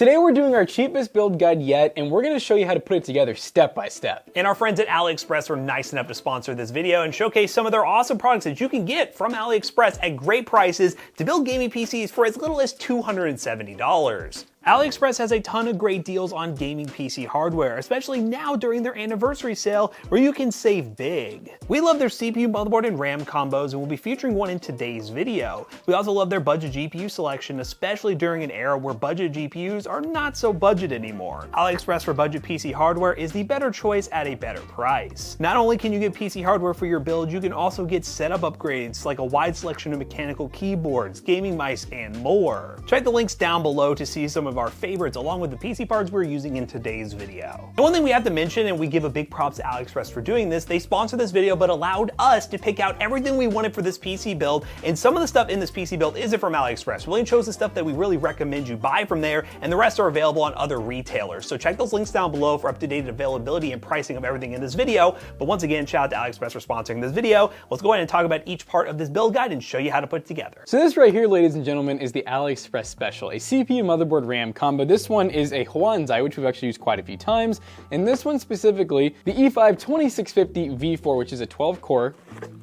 Today we're doing our cheapest build guide yet, and we're going to show you how to put it together step by step. And our friends at AliExpress were nice enough to sponsor this video and showcase some of their awesome products that you can get from AliExpress at great prices to build gaming PCs for as little as $270. AliExpress has a ton of great deals on gaming PC hardware, especially now during their anniversary sale where you can save big. We love their CPU, motherboard, and RAM combos, and we'll be featuring one in today's video. We also love their budget GPU selection, especially during an era where budget GPUs are not so budget anymore. AliExpress for budget PC hardware is the better choice at a better price. Not only can you get PC hardware for your build, you can also get setup upgrades like a wide selection of mechanical keyboards, gaming mice, and more. Check the links down below to see some of our favorites along with the PC parts we're using in today's video. And one thing we have to mention, and we give a big props to AliExpress for doing this, they sponsored this video but allowed us to pick out everything we wanted for this PC build, and some of the stuff in this PC build isn't from AliExpress. We only chose the stuff that we really recommend you buy from there, and the rest are available on other retailers. So check those links down below for up-to-date availability and pricing of everything in this video. But once again, shout out to AliExpress for sponsoring this video. Let's go ahead and talk about each part of this build guide and show you how to put it together. So this right here, ladies and gentlemen, is the AliExpress Special, a CPU, motherboard, RAM combo. This one is a Huanzai, which we've actually used quite a few times. And this one specifically, the E5 2650 V4, which is a 12-core,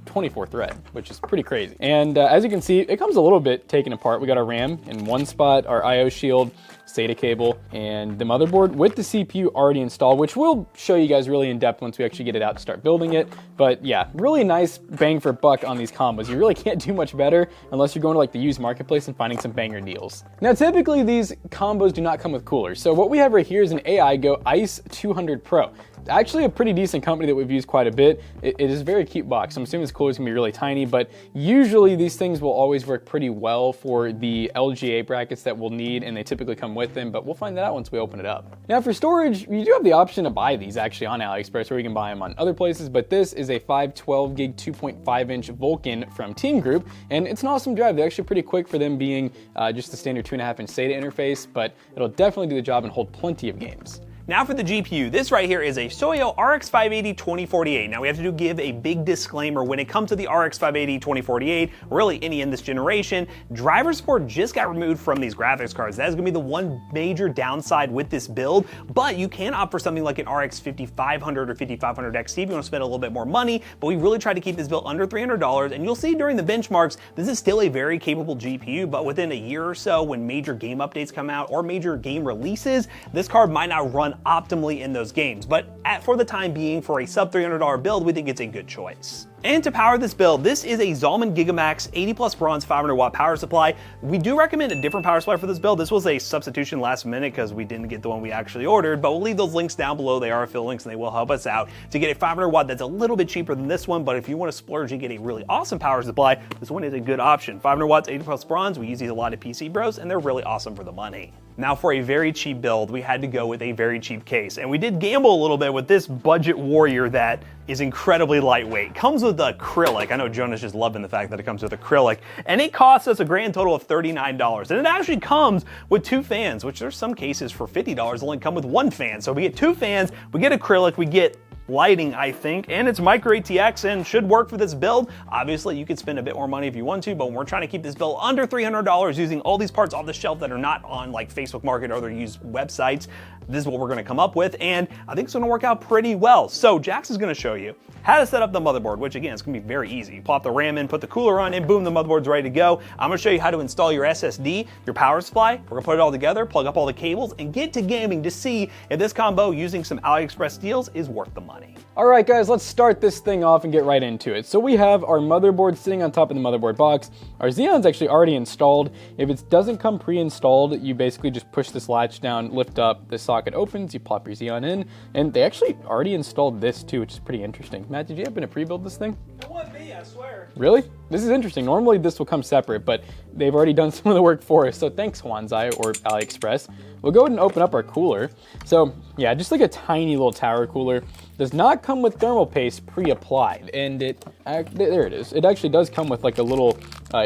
24-thread, which is pretty crazy. And as you can see, it comes a little bit taken apart. We got our RAM in one spot, our I/O shield, SATA cable, and the motherboard with the CPU already installed, which we'll show you guys really in depth once we actually get it out to start building it. But yeah, really nice bang for buck on these combos. You really can't do much better unless you're going to like the used marketplace and finding some banger deals. Now, typically these combos do not come with coolers. So what we have right here is an AIGO ICE 200 Pro. Actually a pretty decent company that we've used quite a bit. It is a very cute box. I'm assuming this cooler is gonna be really tiny, but usually these things will always work pretty well for the LGA brackets that we'll need, and they typically come with them, but we'll find that out once we open it up. Now for storage, you do have the option to buy these actually on AliExpress, or you can buy them on other places, but this is a 512 gig 2.5-inch Vulcan from Team Group, and it's an awesome drive. They're actually pretty quick for them being just a standard 2.5-inch SATA interface, but it'll definitely do the job and hold plenty of games. Now for the GPU, this right here is a Soyo RX 580 2048. Now we have to give a big disclaimer when it comes to the RX 580 2048, really any in this generation, driver support just got removed from these graphics cards. That is gonna be the one major downside with this build, but you can opt for something like an RX 5500 or 5500 XT if you wanna spend a little bit more money, but we really tried to keep this build under $300, and you'll see during the benchmarks, this is still a very capable GPU, but within a year or so, when major game updates come out or major game releases, this card might not run optimally in those games, but for the time being, for a sub $300 build, we think it's a good choice. And to power this build, this is a Zalman Gigamax 80 plus bronze 500 watt power supply. We do recommend a different power supply for this build. This was a substitution last minute because we didn't get the one we actually ordered, but we'll leave those links down below. They are affiliate links and they will help us out to get a 500 watt that's a little bit cheaper than this one, but if you want to splurge and get a really awesome power supply, this one is a good option. 500 watts, 80 plus bronze. We use these a lot of PC bros and they're really awesome for the money. Now for a very cheap build, we had to go with a very cheap case, and we did gamble a little bit with this budget warrior that is incredibly lightweight. Comes with acrylic. I know Jonah's just loving the fact that it comes with acrylic, and it costs us a grand total of $39. And it actually comes with two fans, which there's some cases for $50 only come with one fan. So we get two fans, we get acrylic, we get lighting, I think, and it's micro ATX and should work for this build. Obviously, you could spend a bit more money if you want to, but we're trying to keep this build under $300 using all these parts off the shelf that are not on like Facebook Market or other used websites. This is what we're gonna come up with, and I think it's gonna work out pretty well. So Jax is gonna show you how to set up the motherboard, which again, it's gonna be very easy. You plop the RAM in, put the cooler on, and boom, the motherboard's ready to go. I'm gonna show you how to install your SSD, your power supply. We're gonna put it all together, plug up all the cables, and get to gaming to see if this combo using some AliExpress deals is worth the money. All right, guys, let's start this thing off and get right into it. So we have our motherboard sitting on top of the motherboard box. Our Xeon's actually already installed. If it doesn't come pre-installed, you basically just push this latch down, lift up, the socket opens, you plop your Xeon in, and they actually already installed this too, which is pretty interesting. Matt, did you happen to pre-build this thing? It wasn't me, I swear. Really? This is interesting. Normally this will come separate, but they've already done some of the work for us. So thanks, Huanzai or AliExpress. We'll go ahead and open up our cooler. So yeah, just like a tiny little tower cooler. Does not come with thermal paste pre-applied, and there it is. It actually does come with like a little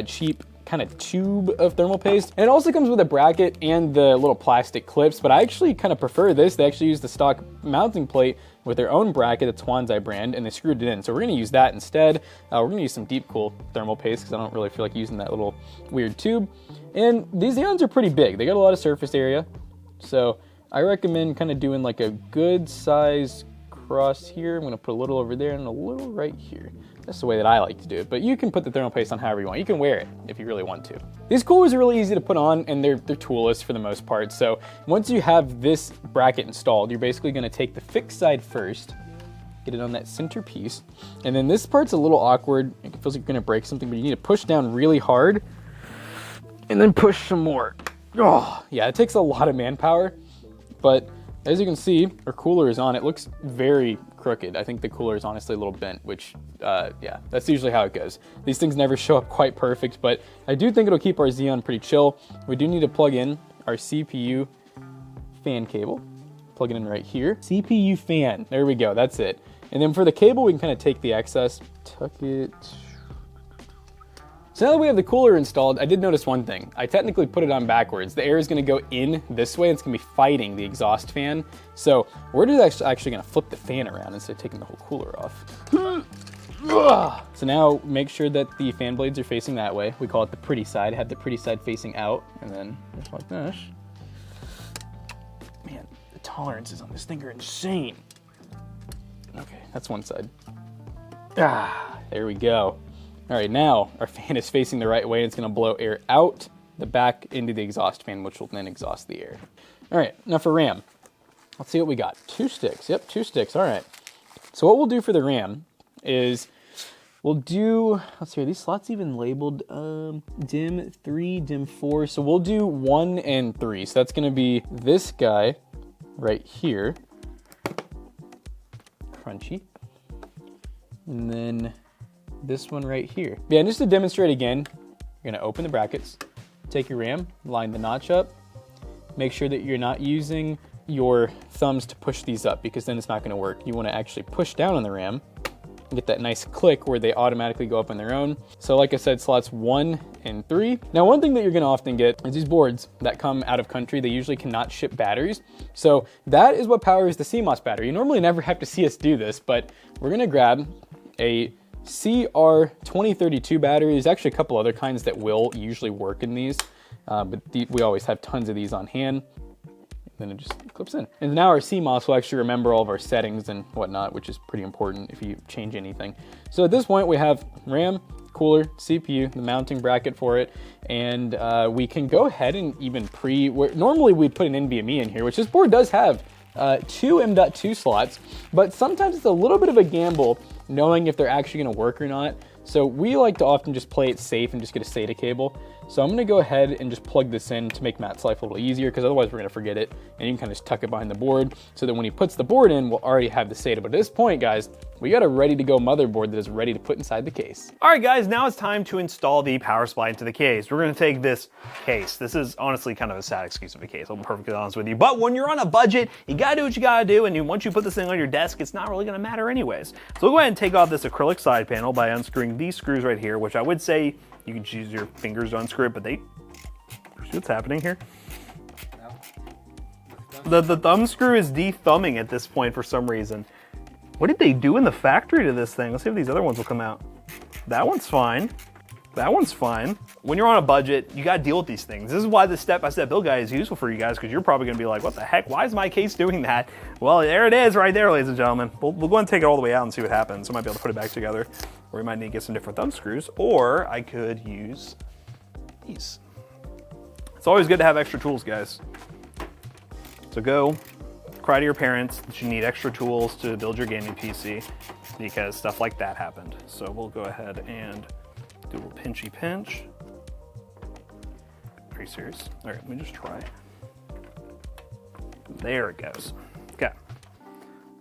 cheap kind of tube of thermal paste, and it also comes with a bracket and the little plastic clips, but I actually kind of prefer this. They actually use the stock mounting plate with their own bracket, it's Huanzai brand, and they screwed it in. So we're gonna use that instead. We're gonna use some Deep Cool thermal paste because I don't really feel like using that little weird tube. And these Xeons are pretty big. They got a lot of surface area. So I recommend kind of doing like a good size cross here. I'm gonna put a little over there and a little right here. That's the way that I like to do it, but you can put the thermal paste on however you want. You can wear it if you really want to. These coolers are really easy to put on, and they're toolless for the most part. So once you have this bracket installed, you're basically gonna take the fixed side first, get it on that center piece, and then this part's a little awkward. It feels like you're gonna break something, but you need to push down really hard, and then push some more. Oh, yeah, it takes a lot of manpower, but as you can see, our cooler is on. It looks very crooked. I think the cooler is honestly a little bent, which, yeah, that's usually how it goes. These things never show up quite perfect, but I do think it'll keep our Xeon pretty chill. We do need to plug in our CPU fan cable. Plug it in right here. CPU fan, there we go, that's it. And then for the cable, we can kind of take the excess, tuck it. So now that we have the cooler installed, I did notice one thing. I technically put it on backwards. The air is gonna go in this way, and it's gonna be fighting the exhaust fan. So we're just actually gonna flip the fan around instead of taking the whole cooler off. So now make sure that the fan blades are facing that way. We call it the pretty side. Have the pretty side facing out, and then just like this. Man, the tolerances on this thing are insane. Okay, that's one side. There we go. All right, now our fan is facing the right way, and it's gonna blow air out the back into the exhaust fan, which will then exhaust the air. All right, now for RAM. Let's see what we got. 2 sticks, yep, 2 sticks, all right. So what we'll do for the RAM is we'll do, let's see, are these slots even labeled DIMM 3, DIMM 4? So we'll do 1 and 3. So that's gonna be this guy right here, crunchy, and then this one right here. Yeah, and just to demonstrate again, you're gonna open the brackets, take your RAM, line the notch up, make sure that you're not using your thumbs to push these up, because then it's not gonna work. You wanna actually push down on the RAM and get that nice click where they automatically go up on their own. So like I said, slots 1 and 3. Now, one thing that you're gonna often get is these boards that come out of country. They usually cannot ship batteries. So that is what powers the CMOS battery. You normally never have to see us do this, but we're gonna grab a CR2032 battery. There's actually a couple other kinds that will usually work in these, but we always have tons of these on hand. Then it just clips in. And now our CMOS will actually remember all of our settings and whatnot, which is pretty important if you change anything. So at this point we have RAM, cooler, CPU, the mounting bracket for it, and we can go ahead and even normally we'd put an NVMe in here, which this board does have 2 M.2 slots, but sometimes it's a little bit of a gamble knowing if they're actually gonna work or not. So we like to often just play it safe and just get a SATA cable. So I'm gonna go ahead and just plug this in to make Matt's life a little easier, because otherwise we're gonna forget it. And you can kind of just tuck it behind the board so that when he puts the board in, we'll already have the SATA. But at this point, guys, we got a ready to go motherboard that is ready to put inside the case. All right, guys, now it's time to install the power supply into the case. We're gonna take this case. This is honestly kind of a sad excuse of a case, I'll be perfectly honest with you. But when you're on a budget, you gotta do what you gotta do, and once you put this thing on your desk, it's not really gonna matter anyways. So we'll go ahead and take off this acrylic side panel by unscrewing these screws right here, which I would say you can use your fingers to unscrew it, but see what's happening here? The thumb screw is de-thumbing at this point for some reason. What did they do in the factory to this thing? Let's see if these other ones will come out. That one's fine. That one's fine. When you're on a budget, you gotta deal with these things. This is why the step-by-step build guide is useful for you guys, because you're probably gonna be like, what the heck, why is my case doing that? Well, there it is right there, ladies and gentlemen. We'll go ahead and take it all the way out and see what happens. I might be able to put it back together, or we might need to get some different thumb screws, or I could use these. It's always good to have extra tools, guys. So go cry to your parents that you need extra tools to build your gaming PC, because stuff like that happened. So we'll go ahead and do a little pinchy pinch. Are you serious? All right, let me just try. There it goes. Okay.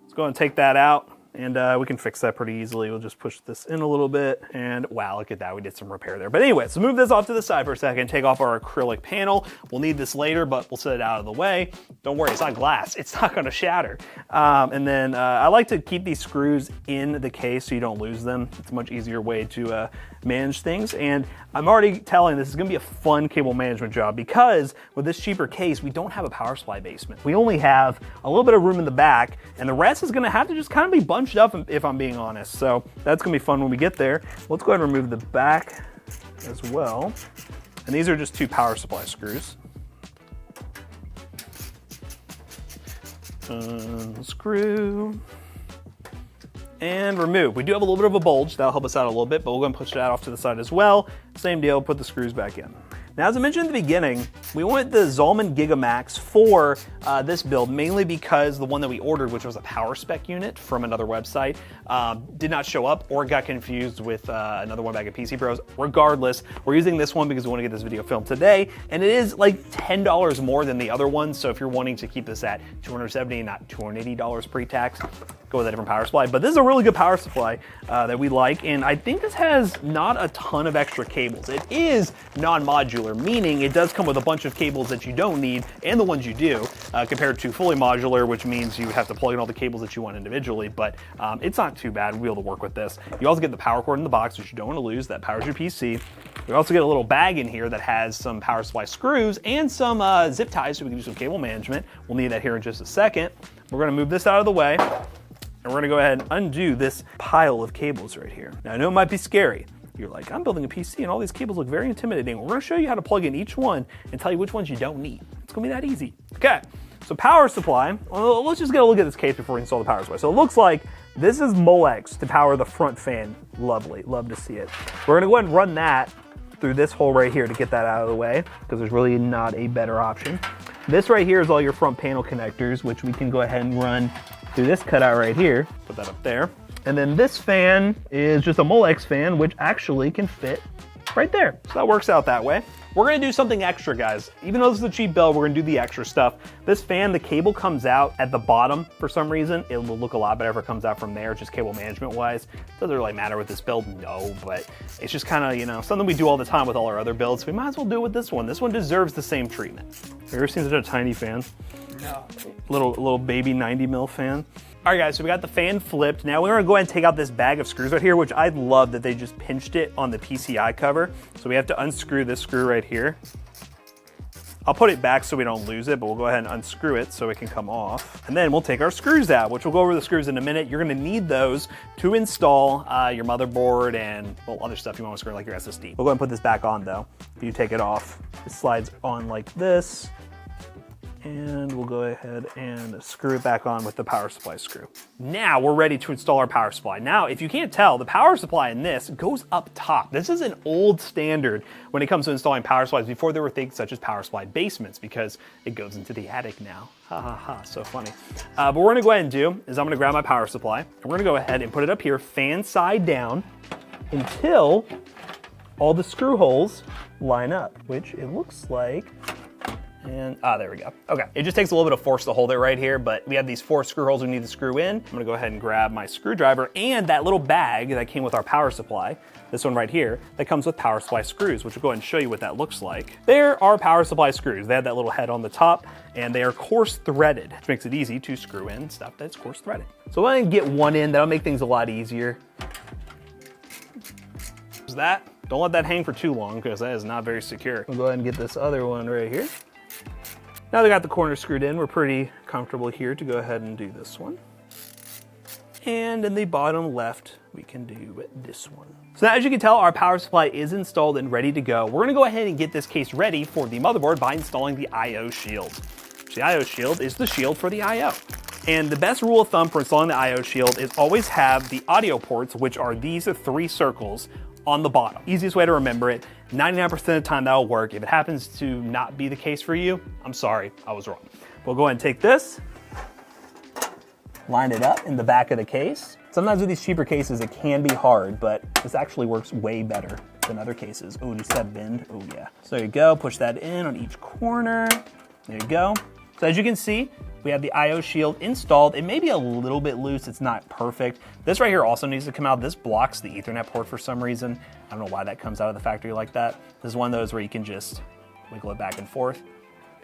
Let's go and take that out, and we can fix that pretty easily. We'll just push this in a little bit, and wow, look at that. We did some repair there. But anyway, so move this off to the side for a second, take off our acrylic panel. We'll need this later, but we'll set it out of the way. Don't worry, it's not glass. It's not gonna shatter. And then I like to keep these screws in the case so you don't lose them. It's a much easier way to manage things. And I'm already telling this is gonna be a fun cable management job, because with this cheaper case, we don't have a power supply basement. We only have a little bit of room in the back, and the rest is gonna have to just kind of be bunched up, if I'm being honest. So that's gonna be fun when we get there. Let's go ahead and remove the back as well. And these are just 2 power supply screws. Unscrew. And remove. We do have a little bit of a bulge. That'll help us out a little bit, but we're going to push that off to the side as well. Same deal, put the screws back in. Now, as I mentioned at the beginning, we went the Zalman Gigamax for this build, mainly because the one that we ordered, which was a power spec unit from another website, did not show up or got confused with another one back at PC Pros. Regardless, we're using this one because we want to get this video filmed today, and it is like $10 more than the other one, so if you're wanting to keep this at $270, not $280 pre-tax, go with a different power supply. But this is a really good power supply that we like, and I think this has not a ton of extra cables. It is non-modular, meaning it does come with a bunch of cables that you don't need and the ones you do, compared to fully modular, which means you have to plug in all the cables that you want individually, but it's not too bad. We'll be able to work with this. You also get the power cord in the box, which you don't want to lose. That powers your PC. We also get a little bag in here that has some power supply screws and some zip ties so we can do some cable management. We'll need that here in just a second. We're going to move this out of the way, and we're going to go ahead and undo this pile of cables right here. Now, I know it might be scary. You're like, I'm building a PC and all these cables look very intimidating. We're going to show you how to plug in each one and tell you which ones you don't need. It's going to be that easy. Okay, so power supply. Well, let's just get a look at this case before we install the power supply. So it looks like this is Molex to power the front fan. Lovely, love to see it. We're going to go ahead and run that through this hole right here to get that out of the way, because there's really not a better option. This right here is all your front panel connectors, which we can go ahead and run through this cutout right here. Put that up there. And then this fan is just a Molex fan, which actually can fit right there. So that works out that way. We're gonna do something extra, guys. Even though this is a cheap build, we're gonna do the extra stuff. This fan, the cable comes out at the bottom for some reason. It will look a lot better if it comes out from there, just cable management wise. Doesn't really matter with this build, no, but it's just kind of, you know, something we do all the time with all our other builds. We might as well do it with this one. This one deserves the same treatment. Have you ever seen such a tiny fan? No. Little baby 90 mil fan. All right, guys, so we got the fan flipped. Now we're gonna go ahead and take out this bag of screws right here, which I love that they just pinched it on the PCI cover. So we have to unscrew this screw right here. I'll put it back so we don't lose it, but we'll go ahead and unscrew it so it can come off. And then we'll take our screws out, which we'll go over the screws in a minute. You're gonna need those to install your motherboard and, well, other stuff you want to screw, like your SSD. We'll go ahead and put this back on though. If you take it off, it slides on like this. And we'll go ahead and screw it back on with the power supply screw. Now we're ready to install our power supply. Now, if you can't tell, the power supply in this goes up top. This is an old standard when it comes to installing power supplies before there were things such as power supply basements, because it goes into the attic now. Ha ha ha, so funny. But what we're gonna go ahead and do is I'm gonna grab my power supply and we're gonna go ahead and put it up here, fan side down, until all the screw holes line up, which it looks like. And, there we go. Okay, it just takes a little bit of force to hold it right here, but we have these 4 screw holes we need to screw in. I'm gonna go ahead and grab my screwdriver and that little bag that came with our power supply, this one right here, that comes with power supply screws, which we'll go ahead and show you what that looks like. There are power supply screws. They have that little head on the top, and they are coarse threaded, which makes it easy to screw in stuff that's coarse threaded. So I'm gonna get one in, that'll make things a lot easier. There's that. Don't let that hang for too long, because that is not very secure. We'll go ahead and get this other one right here. Now they got the corner screwed in, we're pretty comfortable here to go ahead and do this one. And in the bottom left, we can do this one. So now, as you can tell, our power supply is installed and ready to go. We're gonna go ahead and get this case ready for the motherboard by installing the I/O shield. So the I/O shield is the shield for the I/O. And the best rule of thumb for installing the I/O shield is always have the audio ports, which are these 3 circles on the bottom. Easiest way to remember it. 99% of the time that'll work. If it happens to not be the case for you, I'm sorry, I was wrong. We'll go ahead and take this, line it up in the back of the case. Sometimes with these cheaper cases, it can be hard, but this actually works way better than other cases. Oh, do you see that bend? Oh yeah. So there you go, push that in on each corner. There you go. So as you can see, we have the I/O shield installed. It may be a little bit loose, it's not perfect. This right here also needs to come out. This blocks the Ethernet port for some reason. I don't know why that comes out of the factory like that. This is one of those where you can just wiggle it back and forth.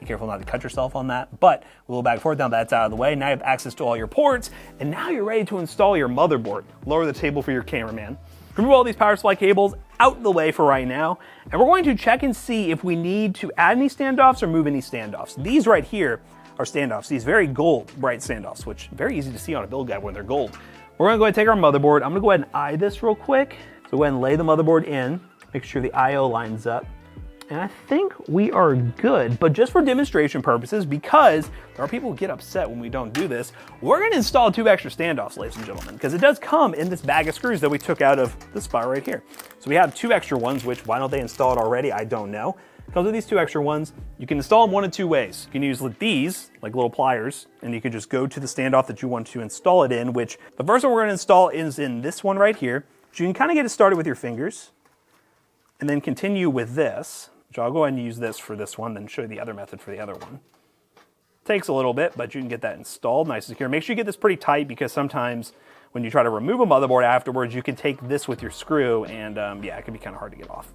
Be careful not to cut yourself on that, but wiggle back and forth. Now that's out of the way. Now you have access to all your ports, and now you're ready to install your motherboard. Lower the table for your cameraman. Remove all these power supply cables out the way for right now, and we're going to check and see if we need to add any standoffs or move any standoffs. These right here are standoffs, these very gold bright standoffs, which very easy to see on a build guide when they're gold. We're gonna go ahead and take our motherboard. I'm gonna go ahead and eye this real quick. So go ahead and lay the motherboard in, make sure the I/O lines up. And I think we are good, but just for demonstration purposes, because there are people who get upset when we don't do this, we're gonna install 2 extra standoffs, ladies and gentlemen, because it does come in this bag of screws that we took out of this spot right here. So we have 2 extra ones, which why don't they install it already? I don't know. It comes with these 2 extra ones. You can install them one of 2 ways. You can use these, like little pliers, and you can just go to the standoff that you want to install it in, which the first one we're gonna install is in this one right here. So you can kind of get it started with your fingers, and then continue with this, which I'll go ahead and use this for this one, then show you the other method for the other one. Takes a little bit, but you can get that installed nice and secure. Make sure you get this pretty tight, because sometimes when you try to remove a motherboard afterwards, you can take this with your screw, and yeah, it can be kind of hard to get off.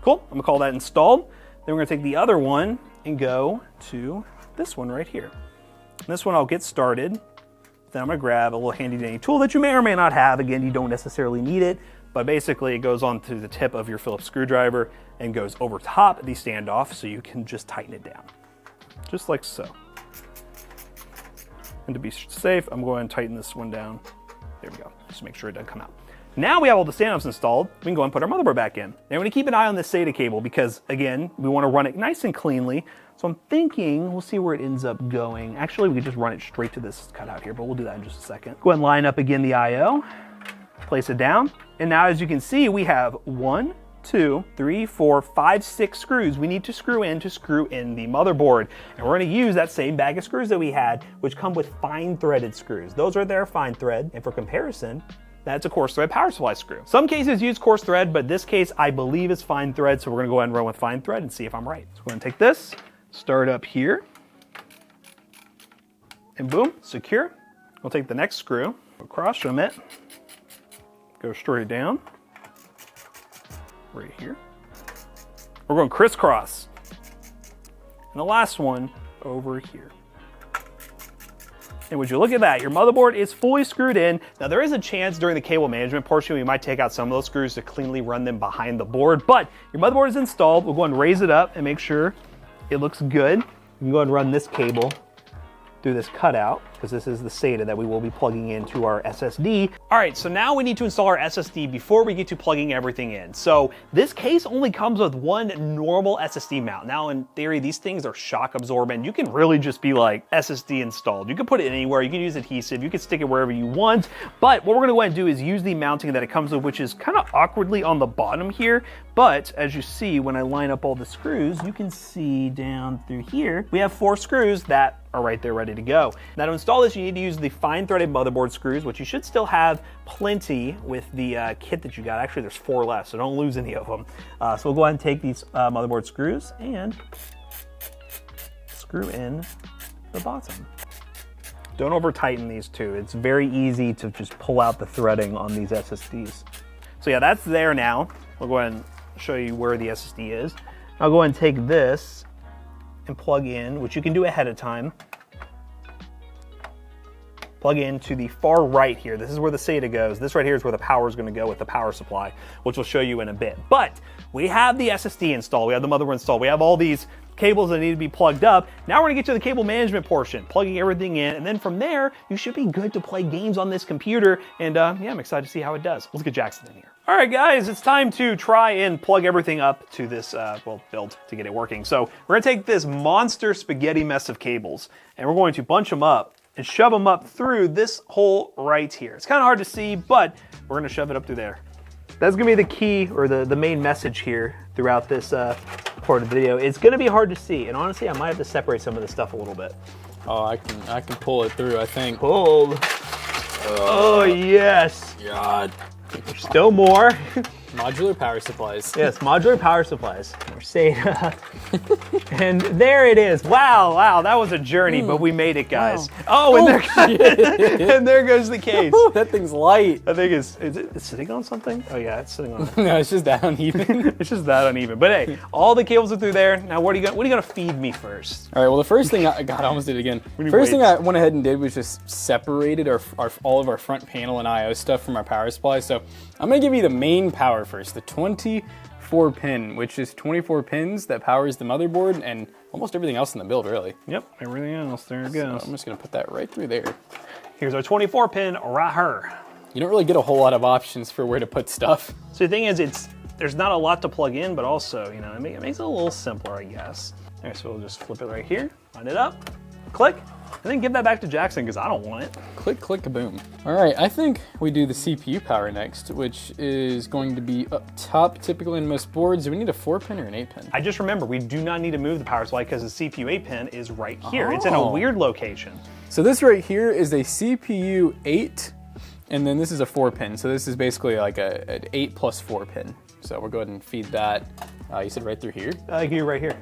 Cool, I'm gonna call that installed. Then we're gonna take the other one and go to this one right here. And this one I'll get started. Then I'm gonna grab a little handy dandy tool that you may or may not have. Again, you don't necessarily need it, but basically it goes onto the tip of your Phillips screwdriver and goes over top the standoff, so you can just tighten it down. Just like so. And to be safe, I'm going to tighten this one down. There we go, just make sure it doesn't come out. Now we have all the standoffs installed, we can go and put our motherboard back in. Now we're gonna keep an eye on this SATA cable, because again, we wanna run it nice and cleanly. So I'm thinking, we'll see where it ends up going. Actually, we could just run it straight to this cutout here, but we'll do that in just a second. Go ahead and line up again the IO, place it down. And now as you can see, we have 1, 2, 3, 4, 5, 6 screws we need to screw in the motherboard. And we're gonna use that same bag of screws that we had, which come with fine threaded screws. Those are their fine thread, and for comparison, that's a coarse thread power supply screw. Some cases use coarse thread, but this case I believe is fine thread, so we're gonna go ahead and run with fine thread and see if I'm right. So we're gonna take this, start up here, and boom, secure. We'll take the next screw, across from it, go straight down, right here. We're going crisscross. And the last one over here. And would you look at that, your motherboard is fully screwed in. Now there is a chance during the cable management portion we might take out some of those screws to cleanly run them behind the board, but your motherboard is installed. We'll go and raise it up and make sure it looks good. You can go ahead and run this cable through this cutout, because this is the SATA that we will be plugging into our SSD. All right, so now we need to install our SSD before we get to plugging everything in. So this case only comes with one normal SSD mount. Now in theory, these things are shock absorbent. You can really just be like SSD installed. You can put it anywhere, you can use adhesive, you can stick it wherever you want. But what we're gonna go ahead and do is use the mounting that it comes with, which is kind of awkwardly on the bottom here. But as you see, when I line up all the screws, you can see down through here, we have 4 screws that are right there ready to go. Now to install this, you need to use the fine threaded motherboard screws, which you should still have plenty with the kit that you got. Actually, there's 4 left, so don't lose any of them. So we'll go ahead and take these motherboard screws and screw in the bottom. Don't over tighten these two. It's very easy to just pull out the threading on these SSDs. So yeah, that's there now. We'll go ahead and show you where the SSD is. I'll go ahead and take this and plug in, which you can do ahead of time. Plug into the far right here. This is where the SATA goes. This right here is where the power is going to go with the power supply, which we'll show you in a bit. But we have the SSD installed. We have the motherboard installed. We have all these cables that need to be plugged up. Now we're gonna get to the cable management portion, plugging everything in, and then from there, you should be good to play games on this computer. And yeah, I'm excited to see how it does. Let's get Jackson in here. All right, guys, it's time to try and plug everything up to this, build to get it working. So we're gonna take this monster spaghetti mess of cables, and we're going to bunch them up and shove them up through this hole right here. It's kind of hard to see, but we're gonna shove it up through there. That's gonna be the key, or the main message here throughout this part of the video. It's gonna be hard to see, and honestly, I might have to separate some of this stuff a little bit. Oh, I can pull it through, I think. Pull. Oh, yes. God. Still more. Modular power supplies. Yes, modular power supplies. Or SATA. And there it is. Wow, wow, that was a journey, but we made it, guys. Wow. Oh, and and there goes the case. That thing's light. I think it's sitting on something? Oh yeah, it's sitting on. No, it's just that uneven. It's just that uneven. But hey, all the cables are through there. Now what are you gonna feed me first? All right, well the first thing, God, I almost did it again. First thing I went ahead and did was just separated all of our front panel and I/O stuff from our power supply. So I'm gonna give you the main power first, the 24 pin, which is 24 pins that powers the motherboard and almost everything else in the build, really. Yep, everything else, there it goes. So I'm just gonna put that right through there. Here's our 24 pin right here. You don't really get a whole lot of options for where to put stuff. So the thing is, it's there's not a lot to plug in, but also, you know, it makes it a little simpler, I guess. All right, so we'll just flip it right here, line it up, click, and then give that back to Jackson because I don't want it. Click, click, boom. All right, I think we do the CPU power next, which is going to be up top, typically in most boards. Do we need a 4-pin or an 8-pin? I just remember, we do not need to move the power supply because the CPU 8-pin is right here. It's in a weird location. So this right here is a CPU 8, and then this is a 4-pin. So this is basically like an 8 plus 4 pin. So we'll go ahead and feed that. You said right through here? I can do right here.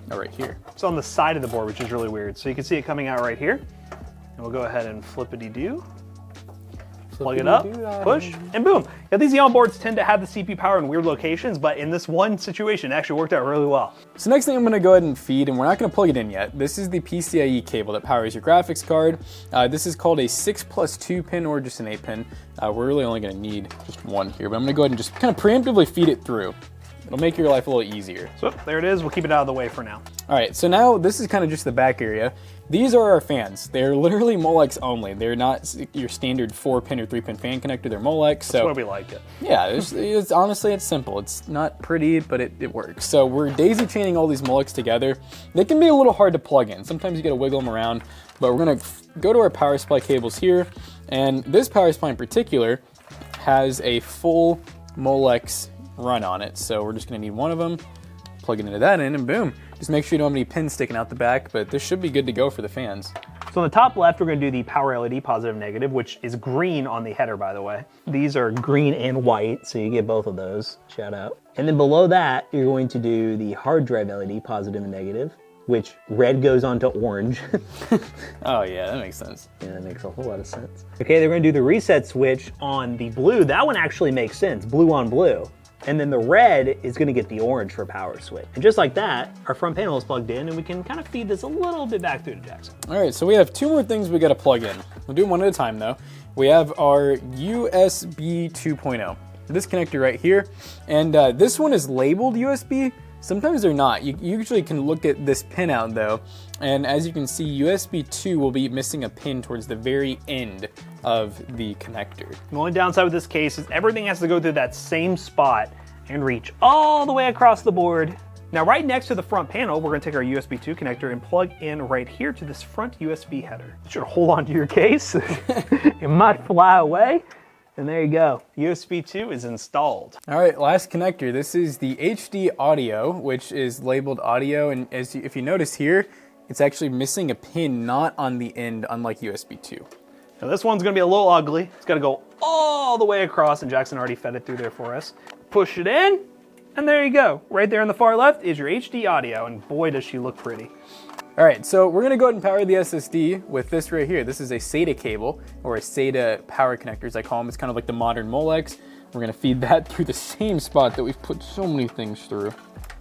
Oh, right here. It's on the side of the board, which is really weird. So you can see it coming out right here. And we'll go ahead and flippity-doo. Plug it up, push, and boom. Now, these Xeon boards tend to have the CPU power in weird locations, but in this one situation, it actually worked out really well. So next thing I'm gonna go ahead and feed, and we're not gonna plug it in yet. This is the PCIe cable that powers your graphics card. This is called a 6+2 pin or just an 8-pin. We're really only gonna need just one here, but I'm gonna go ahead and just kind of preemptively feed it through. It'll make your life a little easier. So there it is, we'll keep it out of the way for now. All right, so now this is kind of just the back area. These are our fans. They're literally Molex only. They're not your standard 4-pin or 3-pin fan connector. They're Molex. So that's why we like it. Yeah, it's honestly, it's simple. It's not pretty, but it works. So we're daisy chaining all these Molex together. They can be a little hard to plug in. Sometimes you gotta wiggle them around, but we're gonna go to our power supply cables here. And this power supply in particular has a full Molex run on it. So we're just gonna need one of them, plug it into that end, and boom. Just make sure you don't have any pins sticking out the back, but this should be good to go for the fans. So on the top left, we're gonna do the power LED positive negative, which is green on the header, by the way. These are green and white, so you get both of those, shout out. And then below that, you're going to do the hard drive LED positive and negative, which red goes on to orange. Oh yeah, that makes sense. Yeah, that makes a whole lot of sense. Okay, they're gonna do the reset switch on the blue. That one actually makes sense, blue on blue. And then the red is gonna get the orange for power switch. And just like that, our front panel is plugged in and we can kind of feed this a little bit back through to Jackson. All right, so we have two more things we gotta plug in. We'll do them one at a time though. We have our USB 2.0. This connector right here. And this one is labeled USB. Sometimes they're not. You usually can look at this pin out though. And as you can see, USB 2 will be missing a pin towards the very end of the connector. The only downside with this case is everything has to go through that same spot and reach all the way across the board. Now right next to the front panel, we're gonna take our USB 2 connector and plug in right here to this front USB header. You should hold on to your case. It might fly away. And there you go, USB 2 is installed. All right, last connector. This is the HD audio, which is labeled audio. And if you notice here, it's actually missing a pin not on the end, unlike USB 2. Now this one's gonna be a little ugly. It's gotta go all the way across, and Jackson already fed it through there for us. Push it in, and there you go. Right there on the far left is your HD audio, and boy does she look pretty. All right, so we're gonna go ahead and power the SSD with this right here. This is a SATA cable, or a SATA power connector as I call them. It's kind of like the modern Molex. We're gonna feed that through the same spot that we've put so many things through.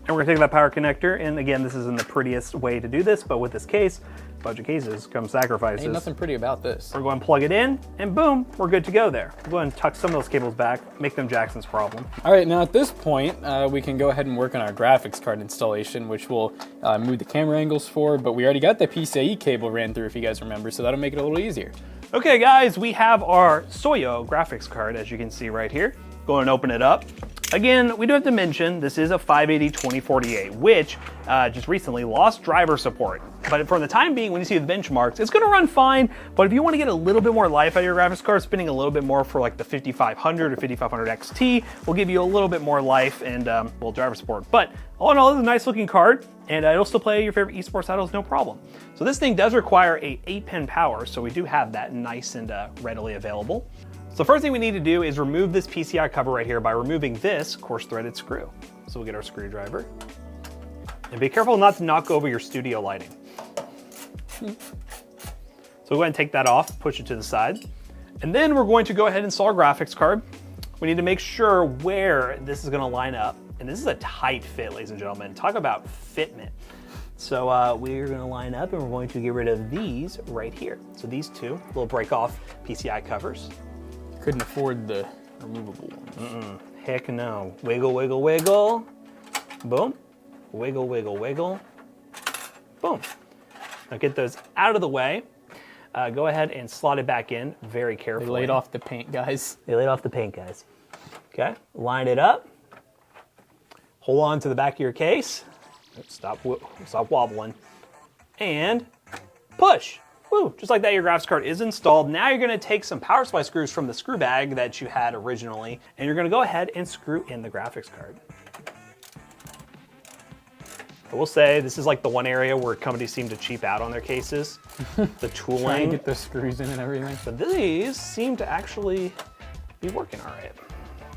And we're gonna take that power connector, and again, this isn't the prettiest way to do this, but with this case, budget cases come sacrifices. Ain't nothing pretty about this. We're going to plug it in, and boom, we're good to go there. We'll go ahead and tuck some of those cables back, make them Jackson's problem. All right, now at this point, we can go ahead and work on our graphics card installation, which we'll move the camera angles for, but we already got the PCIe cable ran through, if you guys remember, so that'll make it a little easier. Okay guys, we have our Soyo graphics card, as you can see right here. Go ahead and open it up. Again, we do have to mention this is a 580-2048, which just recently lost driver support. But for the time being, when you see the benchmarks, it's gonna run fine. But if you wanna get a little bit more life out of your graphics card, spending a little bit more for like the 5500 or 5500 XT will give you a little bit more life and well, driver support. But all in all, this is a nice looking card, and it'll still play your favorite esports titles, no problem. So this thing does require a 8-pin power, so we do have that nice and readily available. So first thing we need to do is remove this PCI cover right here by removing this coarse threaded screw. So we'll get our screwdriver. And be careful not to knock over your studio lighting. So we'll go ahead and take that off, push it to the side. And then we're going to go ahead and install our graphics card. We need to make sure where this is gonna line up. And this is a tight fit, ladies and gentlemen. Talk about fitment. So we're gonna line up and we're going to get rid of these right here. So these two will break off PCI covers. Couldn't afford the removable ones. Heck no. Wiggle, wiggle, wiggle. Boom. Wiggle, wiggle, wiggle. Boom. Now get those out of the way. Go ahead and slot it back in very carefully. They laid off the paint, guys. They laid off the paint, guys. Okay, line it up. Hold on to the back of your case. Stop wobbling. And push. Woo, just like that, your graphics card is installed. Now you're gonna take some power supply screws from the screw bag that you had originally, and you're gonna go ahead and screw in the graphics card. I will say, this is like the one area where companies seem to cheap out on their cases. The tooling. Trying to get the screws in and everything. But these seem to actually be working all right.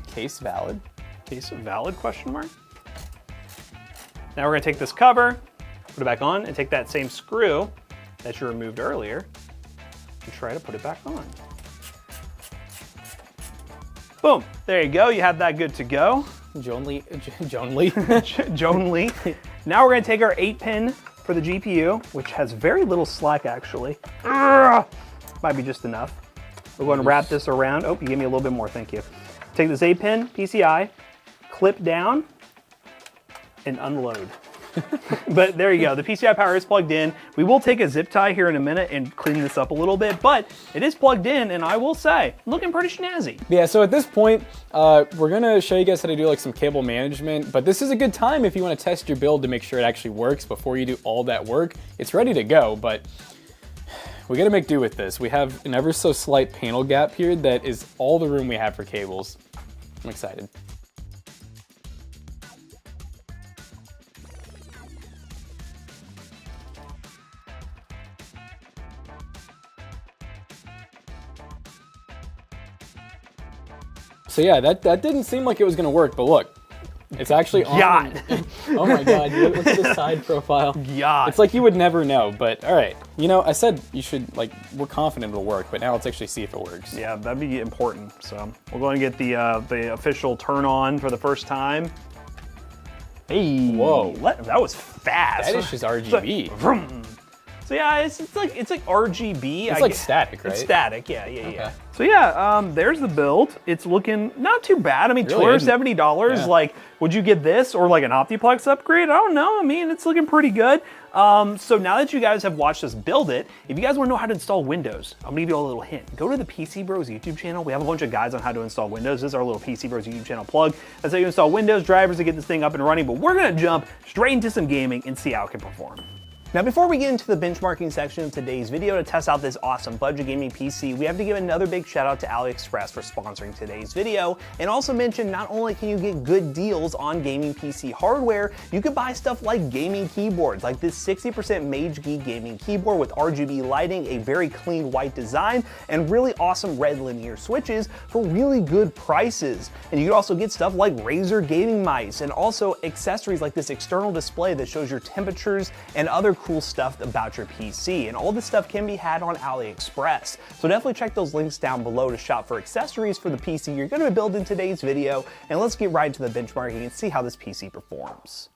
Case valid. Case valid, question mark? Now we're gonna take this cover, put it back on, and take that same screw that you removed earlier and try to put it back on. Boom, there you go, you have that good to go. Joan Lee. Joan Lee. Now we're gonna take our 8-pin for the GPU, which has very little slack actually. Might be just enough. We're going to wrap this around. Oh, you gave me a little bit more, thank you. Take this 8-pin PCI, clip down, and unload. But there you go, the PCI power is plugged in. We will take a zip tie here in a minute and clean this up a little bit, but it is plugged in, and I will say, looking pretty snazzy. Yeah, so at this point, we're gonna show you guys how to do like some cable management, but this is a good time if you wanna test your build to make sure it actually works before you do all that work. It's ready to go, but we gotta make do with this. We have an ever so slight panel gap here that is all the room we have for cables. I'm excited. So yeah, that didn't seem like it was gonna work, but look, it's actually on. God. Oh my God, look at the side profile. God. It's like you would never know, but all right. You know, I said you should, like, we're confident it'll work, but now let's actually see if it works. Yeah, that'd be important. So we're going to get the official turn on for the first time. Hey, whoa, that was fast. That is just RGB. So yeah, it's like RGB. It's like static, right? It's static, yeah. So yeah, there's the build. It's looking not too bad. I mean, really $270. Yeah. Like, would you get this or like an Optiplex upgrade? I don't know. I mean, it's looking pretty good. So now that you guys have watched us build it, if you guys want to know how to install Windows, I'm gonna give you all a little hint. Go to the PC Bros YouTube channel. We have a bunch of guides on how to install Windows. This is our little PC Bros YouTube channel plug. That's how you install Windows drivers to get this thing up and running. But we're gonna jump straight into some gaming and see how it can perform. Now, before we get into the benchmarking section of today's video to test out this awesome budget gaming PC, we have to give another big shout out to AliExpress for sponsoring today's video, and also mention not only can you get good deals on gaming PC hardware, you could buy stuff like gaming keyboards, like this 60% Mage Geek gaming keyboard with RGB lighting, a very clean white design, and really awesome red linear switches for really good prices. And you can also get stuff like Razer gaming mice, and also accessories like this external display that shows your temperatures and other cool stuff about your PC, and all this stuff can be had on AliExpress. So definitely check those links down below to shop for accessories for the PC you're going to build in today's video, and let's get right into the benchmarking and see how this PC performs.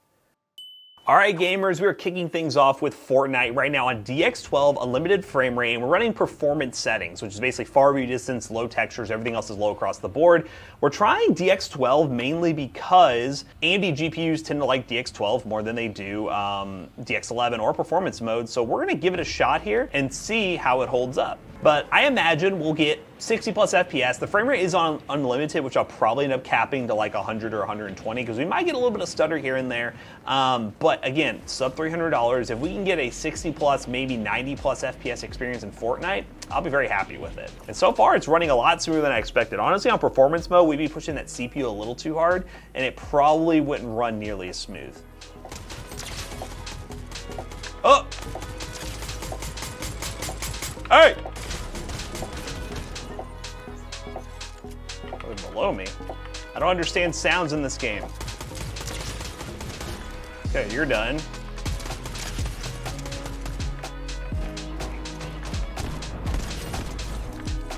All right, gamers, we are kicking things off with Fortnite right now on DX12, unlimited frame rate, and we're running performance settings, which is basically far view distance, low textures, everything else is low across the board. We're trying DX12 mainly because AMD GPUs tend to like DX12 more than they do DX11 or performance mode, so we're gonna give it a shot here and see how it holds up. But I imagine we'll get 60 plus FPS. The frame rate is on unlimited, which I'll probably end up capping to like 100 or 120 because we might get a little bit of stutter here and there. But again, sub $300. If we can get a 60 plus, maybe 90 plus FPS experience in Fortnite, I'll be very happy with it. And so far, it's running a lot smoother than I expected. Honestly, on performance mode, we'd be pushing that CPU a little too hard, and it probably wouldn't run nearly as smooth. Oh! Hey! Below me. I don't understand sounds in this game. Okay, you're done.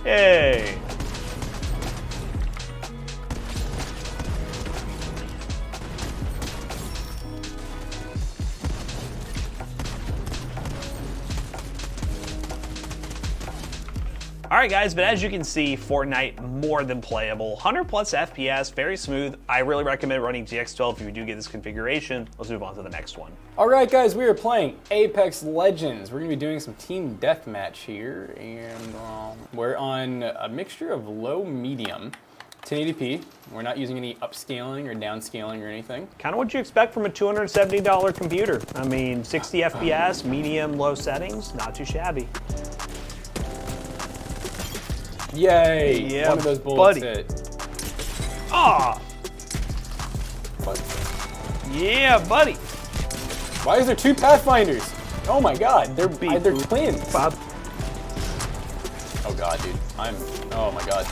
Yay! All right, guys, but as you can see, Fortnite more than playable. 100 plus FPS, very smooth. I really recommend running DX12 if you do get this configuration. Let's move on to the next one. All right, guys, we are playing Apex Legends. We're gonna be doing some team deathmatch here, and we're on a mixture of low, medium. 1080p. We're not using any upscaling or downscaling or anything. Kind of what you expect from a $270 computer. I mean, 60 FPS, medium, low settings, not too shabby. Yay! Yeah, one of those bullets buddy. hit. Ah! What? Yeah, buddy. Why is there 2 Pathfinders? Oh my god, they're twins. Bob. Oh god, dude. Oh my god.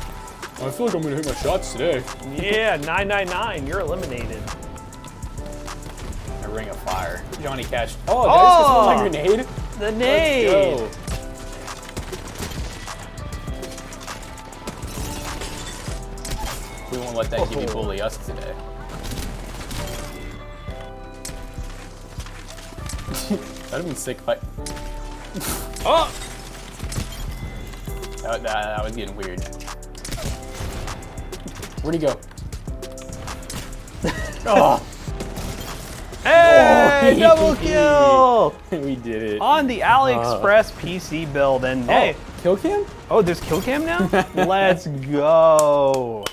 I feel like I'm gonna hit my shots today. Yeah, 999, you're eliminated. A ring of fire. Johnny Cash. Oh, did I just my grenade? The nade. Let's go. We won't let that kitty bully us today. That'd been sick if I... Oh! That was getting weird. Where'd he go? Oh! Hey, double kill! We did it. On the AliExpress PC build, and hey. Kill cam? Oh, there's kill cam now? Let's go.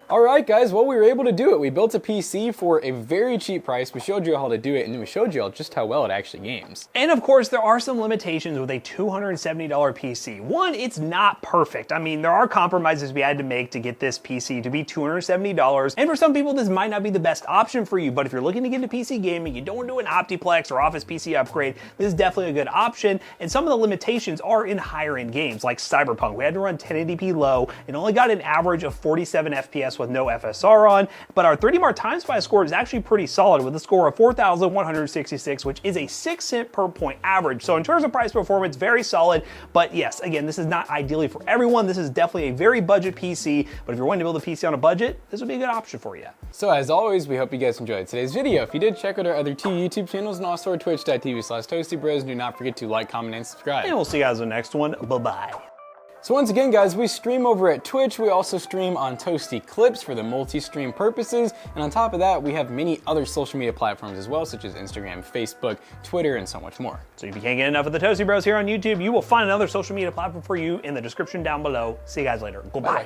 All right, guys, well, we were able to do it. We built a PC for a very cheap price. We showed you how to do it, and then we showed you all just how well it actually games. And of course, there are some limitations with a $270 PC. One, it's not perfect. I mean, there are compromises we had to make to get this PC to be $270. And for some people, this might not be the best option for you, but if you're looking to get into PC gaming, you don't want to do an Optiplex or Office PC upgrade, this is definitely a good option. And some of the limitations are in higher end games, like Cyberpunk. We had to run 1080p low and only got an average of 47 FPS with no FSR on, but our 3D Mark Time Spy score is actually pretty solid with a score of 4,166, which is a 6 cent per point average. So in terms of price performance, very solid, but yes, again, this is not ideally for everyone. This is definitely a very budget PC, but if you're wanting to build a PC on a budget, this would be a good option for you. So as always, we hope you guys enjoyed today's video. If you did, check out our other 2 YouTube channels and also our twitch.tv/ToastyBros. Do not forget to like, comment, and subscribe. And we'll see you guys in the next one. Bye-bye. So once again, guys, we stream over at Twitch. We also stream on Toasty Clips for the multi-stream purposes. And on top of that, we have many other social media platforms as well, such as Instagram, Facebook, Twitter, and so much more. So if you can't get enough of the Toasty Bros here on YouTube, you will find another social media platform for you in the description down below. See you guys later. Goodbye. Bye.